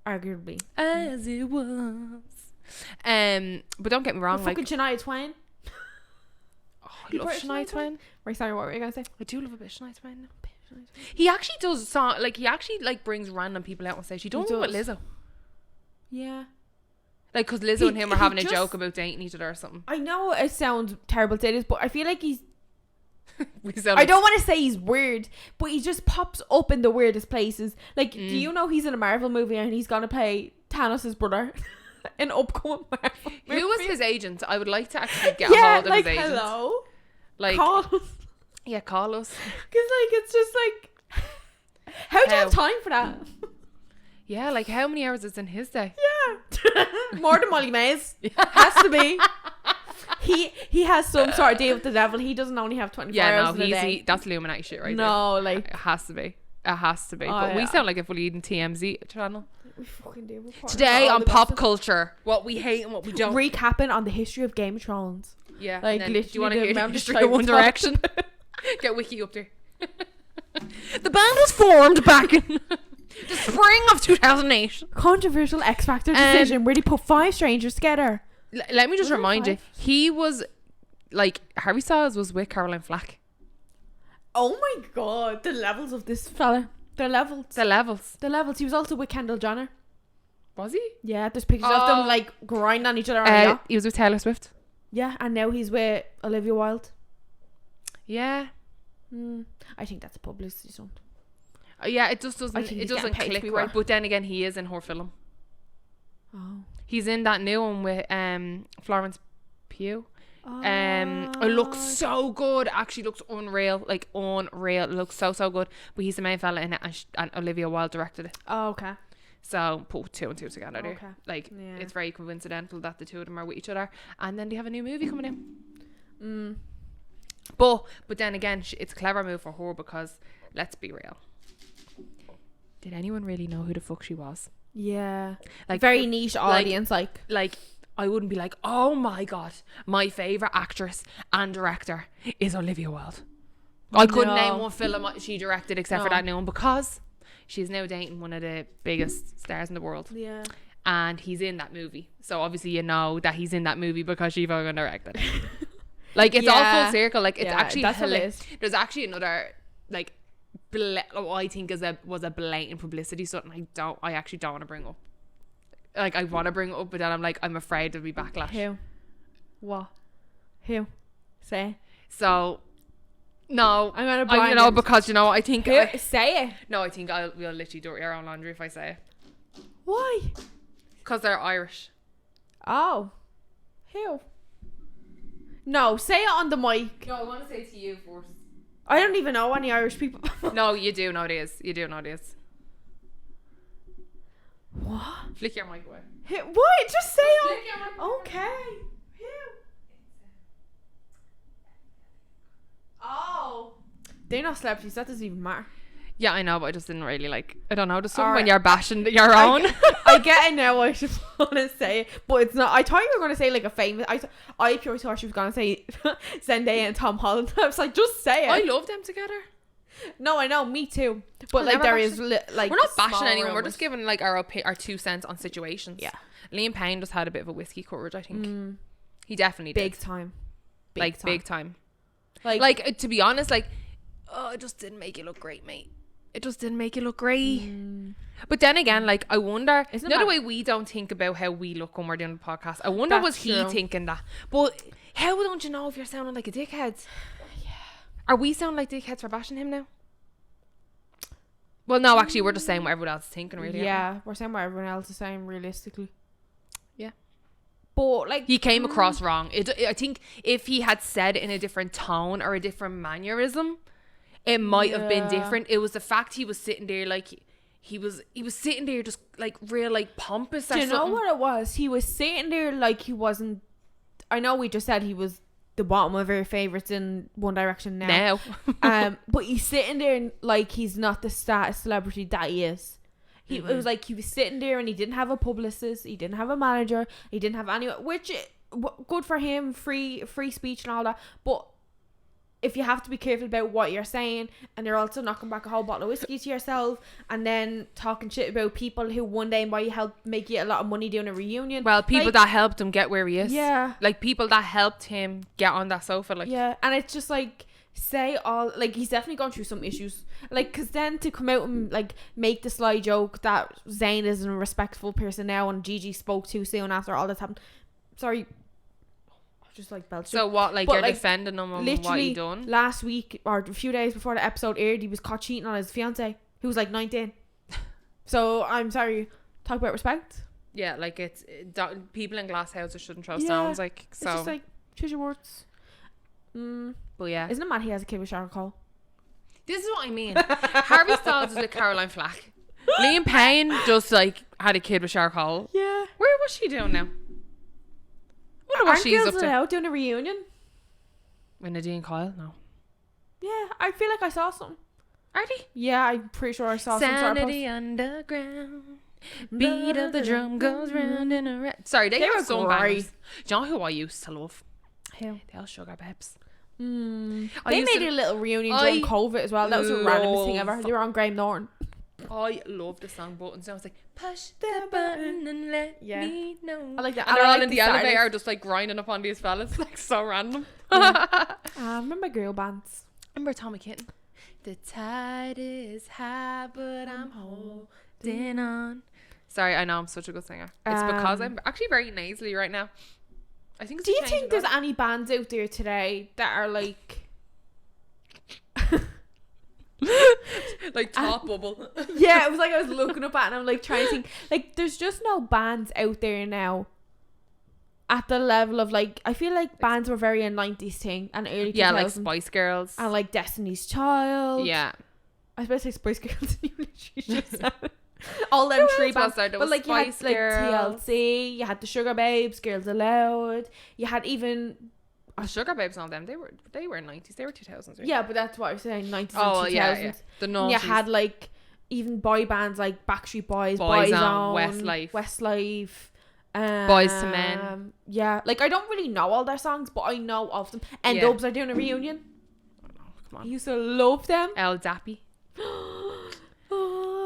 Arguably. As it was. But don't get me wrong, like, Fucking Shania Twain. I You love put Shania Shania Twain. Right, sorry, what were you gonna say? I do love a bit of Shania Twain. He actually does song, like, he actually like brings random people out on stage. He don't with does. Lizzo, Yeah. like, because Lizzo He- and him were he having a just- joke about dating each other or something. I know it sounds terrible to say this, but I feel like he's. We sound I like- don't want to say he's weird, but he just pops up in the weirdest places. Like, do Mm. you know he's in a Marvel movie and he's gonna play Thanos' brother in upcoming Marvel movie? Who was his agent? I would like to actually get a hold of like, his agent. hello, Like, call us. yeah, call us. Because, like, it's just like, how do you have time for that? Yeah, like, how many hours is in his day? Yeah. More than Molly Mays. Has to be. He has some sort of deal with the devil. He doesn't only have 24 Yeah, hours no, in a day. that's Illuminati shit right there. No, like, It has to be. It has to be. Oh, But we yeah. sound like if we're leading TMZ channel. we fucking do. We're part of Today all on the pop best culture, what we hate and what we of- don't. Recapping on the history of Game of Thrones. Yeah, Like, and then, do you want to literally hear the the amount of history time of One we talked. Direction? Get Wiki up there. The band was formed back in the spring of 2008. Controversial X Factor decision where they put 5 strangers together. Let me just Were there remind you, 5? he was like, Harry Styles was with Caroline Flack. Oh my god, the levels of this fella. The levels. The levels. The levels. He was also with Kendall Jenner. Was he? Yeah, there's pictures of them like grinding on each other. He was with Taylor Swift. Yeah, and now he's with Olivia Wilde. Yeah. I think that's a publicity stunt. Yeah, it just I doesn't. think It he's doesn't getting paid to click be right. work. But then again, he is in her film. Oh. He's in that new one with Florence Pugh. It looks so good. Actually, looks unreal. Like unreal. It looks so good. But he's the main fella in it, and Olivia Wilde directed it. Oh, okay. So put 2 and 2 together there. Okay. Like, Yeah. it's very coincidental that the two of them are with each other, and then they have a new movie coming in. But then again, it's a clever move for her because, let's be real, did anyone really know who the fuck she was? Yeah. Like, Very niche audience, like. I wouldn't be like, oh my god, my favourite actress and director is Olivia Wilde. I couldn't No. name one film she directed except for No. that new one, because she's now dating one of the biggest stars in the world. Yeah. And he's in that movie. So obviously you know that he's in that movie because she fucking directed it. Like, it's all Yeah. full circle. Like, it's Yeah, actually that's what it hilarious. is. There's actually another, like, I think was a blatant publicity stunt. I actually don't want to bring up. Like, I want to bring it up, but then I'm like, I'm afraid there'll be backlash. Who? What? Who? Say. So, no. I'm gonna blind you know, him. because, you know, I think... say it. No, I think we'll literally do your own laundry if I say it. Why? Because they're Irish. Oh. Who? No, say it on the mic. No, I want to say it to you first. I don't even know any Irish people. No, you do know this. You do know this. What? Flick your mic away. What? Just say Flick it. your mic away. Okay. Who? Oh. They're not celebrities. That doesn't even matter. Yeah, I know, but I just didn't really like... I don't know. There's something Alright. when you're bashing your own. I get it now. I just want to say it, but it's not. I thought you were going to say like a famous. I purely thought she was going to say Zendaya and Tom Holland. I was like, just say it. I love them together. No, I know, me too. But I'll like never there bash is like we're not bashing small anyone. We're rumours. just giving like our 2 cents on situations. Yeah. Liam Payne just had a bit of a whiskey courage, I think. He definitely did. big time. Big time. Like To be honest, like, oh, it just didn't make it look great, mate. It just didn't make it look great. But then again, like, I wonder, Isn't the that- way we don't think about how we look when we're doing the podcast. I wonder, That's was he true. thinking that? But how don't you know if you're sounding like a dickhead? Yeah. Are we sounding like dickheads for bashing him now? Well, no, actually, we're just saying what everyone else is thinking, really. aren't yeah, we're saying what everyone else is saying realistically. Yeah. But like He came across wrong. I think if he had said it in a different tone or a different mannerism, it might have been Yeah. different. It was the fact he was sitting there like he was sitting there just like real like pompous or do you know something. what it was? He was sitting there like he wasn't. I know we just said he was the bottom of our favorites in One Direction now. But he's sitting there and, like he's not the status celebrity that he is. It was like he was sitting there and he didn't have a publicist, he didn't have a manager, he didn't have anyone, which good for him, free speech and all that. But if you have to be careful about what you're saying, and you're also knocking back a whole bottle of whiskey to yourself, and then talking shit about people who one day might help make you a lot of money doing a reunion. Well, people like, that helped him get where he is. Yeah. Like people that helped him get on that sofa. Like Yeah, and it's just like say all like he's definitely gone through some issues. Like, cause then to come out and like make the sly joke that Zayn isn't a respectful person now, and Gigi spoke too soon after all that's happened. Sorry. Just like belched. so what? Like But, you're like, defending him on what literally he done? last week or a few days before the episode aired, he was caught cheating on his fiance, who was like 19. So I'm sorry. Talk about respect. Yeah, like it's people in glass houses shouldn't throw Yeah, stones. Like It's so. just like choose your words. But yeah, Isn't it mad he has a kid with Sharon Cole? this is what I mean. Harvey Styles is with Caroline Flack. Liam Payne just like had a kid with Sharon Cole. Yeah. Where was she doing now? I wonder what Aren't she's girls up to. allowed doing a reunion? With Nadine Kyle? No. Yeah, I feel like I saw something. Are they? Yeah, I'm pretty sure I saw some sort of Sanity post. Underground. Beat of the drum goes round and around. Sorry, they They have were some great. bangers. Do you know who I used to love? Who? They all Sugar Babes. I They used made to- a little reunion I during COVID as well. That was the randomest thing ever. love- They were on Graham Norton. I love the song Buttons. I was like, push the button and let Yeah. me know. I like that. And they're all like in the Saturdays. elevator just like grinding upon these fellas. Like so random. Remember girl bands? Remember Tommy Kitten? The tide is high, but I'm holding on. Sorry, I know I'm such a good singer. It's because I'm actually very nasally right now. I think. It's Do a you change think in there's weather. any bands out there today that are like like top bubble? yeah, it was like I was looking up at it and I'm like trying to think like there's just no bands out there now at the level of like I feel like bands were very a 90s thing and early 2000s. Yeah, like Spice Girls. and like Destiny's Child. Yeah. I was about to say Spice Girls and you literally just said it. All them Who three else was bands. there? There But was like you had Spice like Girls. TLC, you had the Sugar Babes, Girls Aloud, you had even The Sugar Babes and all them. They were 90s. They were 2000s. Right? yeah, but that's what I was saying, 90s Oh and 2000s. yeah. The And you noughties. had like even boy bands like Backstreet Boys, Boyzone, Boyzone, Westlife. Westlife, Boyz II Men. Yeah, like I don't really know all their songs, but I know of them. And Yeah. Dubs are doing a reunion. Come I on. used to love them. El Dappy.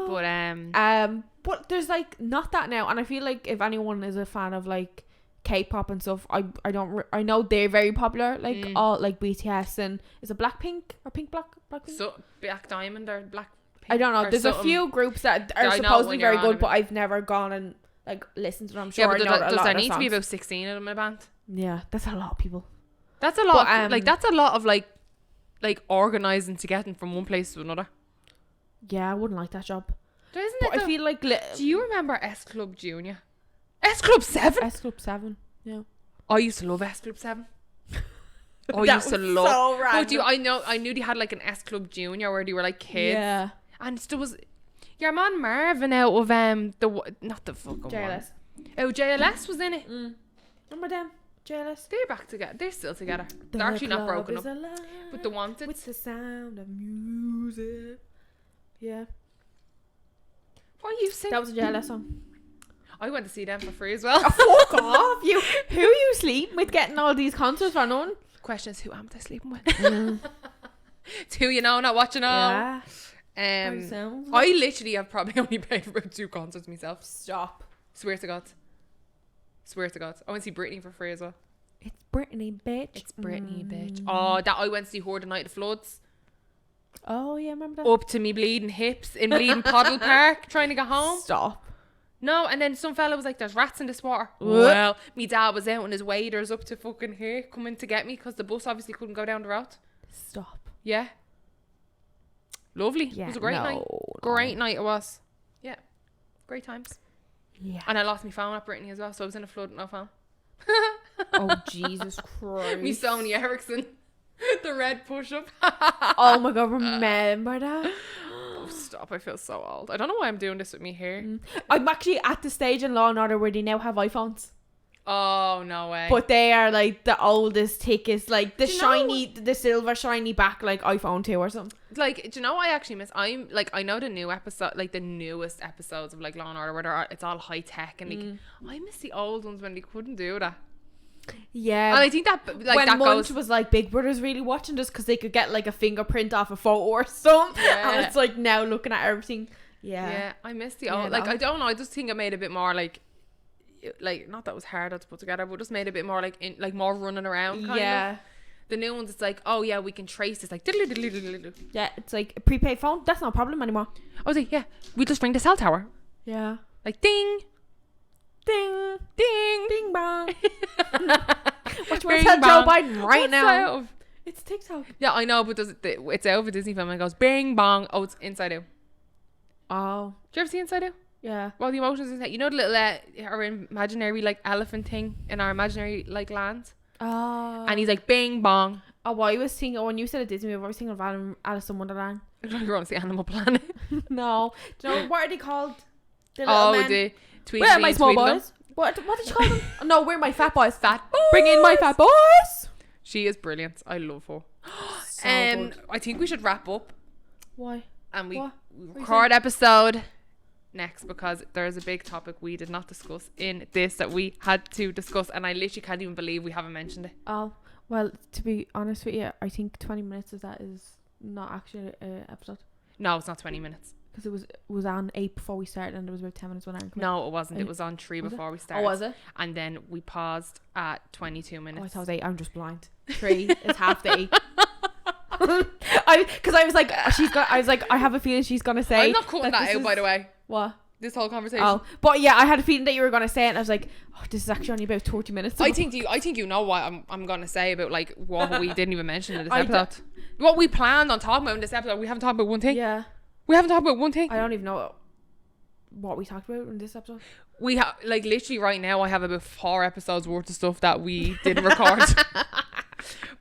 But But there's like not that now, and I feel like if anyone is a fan of like K-pop and stuff, I know they're very popular, like all like BTS and is it Blackpink or Blackpink? So Black Diamond or Black I don't know. There's a few groups that are supposedly very good, but I've never gone and like listened to them. I'm sure I know does there need to be songs. about 16 of them in a band? Yeah, that's a lot of people. That's a lot. Like that's a lot of like organising to getting from one place to another. Yeah, I wouldn't like that job. Isn't But it? I feel like Do you remember S Club Junior? S Club 7? S Club 7. Yeah. I used to love S Club 7. I That used to was love. so Oh, random. I knew they had like an S Club Junior where they were like kids. Yeah. And there was your man Marvin out of not the fucking JLS. one. Oh, JLS was in it. Remember them? JLS. They're back together. They're still together. They're actually not broken up. Alive But the Wanted. with the sound of music. Yeah. What are you singing? That was a JLS song. I went to see them for free as well. Fuck off. Who are you sleeping with getting all these concerts for none? Question is, who am I sleeping with? It's who you know, not what you know. Yeah. I literally have probably only paid for about 2 concerts myself. Stop. Swear to God. I went to see Britney for free as well. It's Britney, bitch. It's Britney, bitch. Oh, that I went to see her the night of the floods. Oh, yeah, remember that? Up to me bleeding hips in bleeding Poddle Park, trying to get home. Stop. No, and then some fella was like, "There's rats in this water." What? Well, me dad was out on his waders up to fucking here, coming to get me because the bus obviously couldn't go down the road. Stop. Yeah. Lovely. Yeah, it was a great night. Great night it was. Yeah. Great times. Yeah. And I lost my phone at Brittany as well, so I was in a flood with no phone. Oh, Jesus Christ. Me Sony Ericsson. The red push-up. Oh my God, remember that? Oh, stop. I feel so old. I don't know why I'm doing this with me hair. I'm actually at the stage in Law and Order where they now have iPhones. Oh, no way. But they are like the oldest, thickest, like the Do you shiny, the silver shiny back, like iPhone 2 or something. Like, do you know what I actually miss? I'm like, I know the new episode, like the newest episodes of like Law and Order where it's all high tech and like, I miss the old ones when they couldn't do that. Yeah. And I think that like when that Munch goes. was like Big Brother's really watching this because they could get like a fingerprint off a photo or something. Yeah. And it's like now looking at everything. Yeah. I miss the Yeah, old. Like, no. I don't know. I just think it made a bit more like not that it was harder to put together, but just made a bit more like more running around. Kind of. The new ones, it's like, oh yeah, we can trace this. Like, Yeah, it's like a prepaid phone. That's not a problem anymore. I was like, yeah, we just ring the cell tower. Yeah. Like, ding, Ding. ding, Bing bong. What you Bing want to tell Joe bong. Biden right What's now? that of? It's TikTok. Yeah, I know, but it's out of a Disney film and it goes bing bong. Oh, it's Inside Out. Oh. Do you ever see Inside Out? Yeah. Well, the emotions inside. You know the little our imaginary like elephant thing in our imaginary like land, Oh. and he's like bing bong. Oh, I was thinking, when you said a Disney movie, I was thinking of Alice in Wonderland. You're on the Animal Planet. No. Do you know, what are they called? The little men? the Twgc. Where are my small Tweedledum. boys? What did you call them? Oh, no, where are my fat boys? Fat boys. Bring in my fat boys. She is brilliant. I love her. So good. I think we should wrap up Why? and we What? record episode next because there is a big topic we did not discuss in this that we had to discuss, and I literally can't even believe we haven't mentioned it. Oh, well, to be honest with you, I think 20 minutes of that is not actually an episode. No, it's not 20 minutes. Because it was on 8 before we started and there was about 10 minutes when I came. No, it wasn't. It And- was on 3 was it? before we started. Oh, was it? And then we paused at 22 minutes. Oh, I thought it was 8. I'm just blind. 3 is half the 8. Because I was like, I was like, I have a feeling she's going to say. I'm not cutting that this out, by the way. What? This whole conversation. Oh, but yeah, I had a feeling that you were going to say it and I was like, oh, this is actually only about 30 minutes. I think you know what I'm gonna say about like what we didn't even mention in this I d- episode. What we planned on talking about in this episode, we haven't talked about one thing. Yeah. We haven't talked about one thing. I don't even know what we talked about in this episode. We have like literally right now I have about 4 episodes worth of stuff that we didn't record.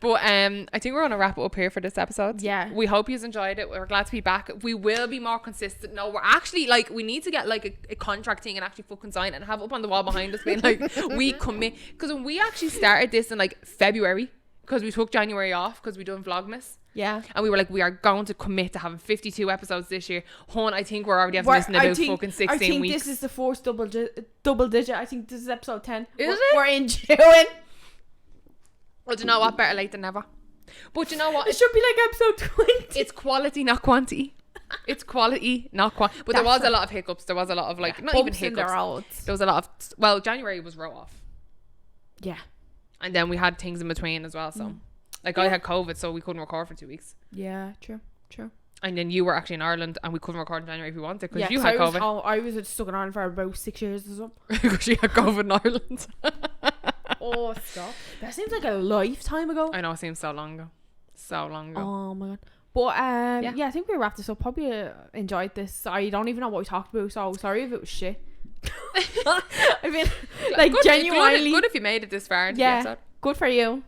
But I think we're gonna wrap it up here for this episode. Yeah. We hope you've enjoyed it. We're glad to be back. We will be more consistent. No, we're actually like we need to get like a contract thing and actually fucking sign it and have it up on the wall behind us being like we commit, because when we actually started this in like February, because we took January off because we done Vlogmas. Yeah. And we were like, we are going to commit to having 52 episodes this year. Hon, I think we're already having this in about fucking 16 I think weeks. this is the fourth double digit. I think this is episode 10. Is it? We're in June. Well, do you know what? Better late than never. But you know what? It should be like episode 20. It's quality, not quantity. It's quality, not quantity. But there was a lot of hiccups. There was a lot of like, not even Bumps in the hiccups. roads. There was a lot of, well, January was row off. Yeah. And then we had things in between as well. So, like, I had COVID, so we couldn't record for 2 weeks. Yeah, true. And then you were actually in Ireland, and we couldn't record in January if we wanted, because Yeah, you 'cause had COVID. I was stuck in Ireland for about 6 years or something. Because she had COVID in Ireland. Oh, stop. That seems like a lifetime ago. I know, it seems so long ago. So long ago. Oh my god. But yeah, I think we wrapped this up. Probably enjoyed this. I don't even know what we talked about, so sorry if it was shit. I mean, like, good, genuinely good if you made it this far into the yeah, episode. good for you.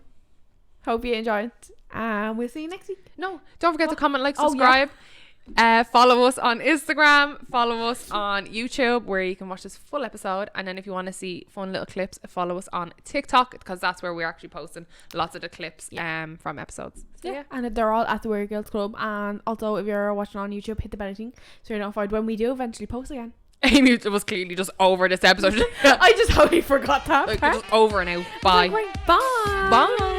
Hope you enjoyed. We'll see you next week. No, don't forget to comment, like, Oh, subscribe. Follow us on Instagram, follow us on YouTube, where you can watch this full episode. And then if you want to see fun little clips, follow us on TikTok, because that's where we're actually posting lots of the clips from episodes. So, Yeah, and they're all at the Weird Girls Club. And also, if you're watching on YouTube, hit the bell thing so you're notified when we do eventually post again. Amy was clearly just over this episode. I just totally forgot that like, part. just over and out. Bye. Bye. Bye.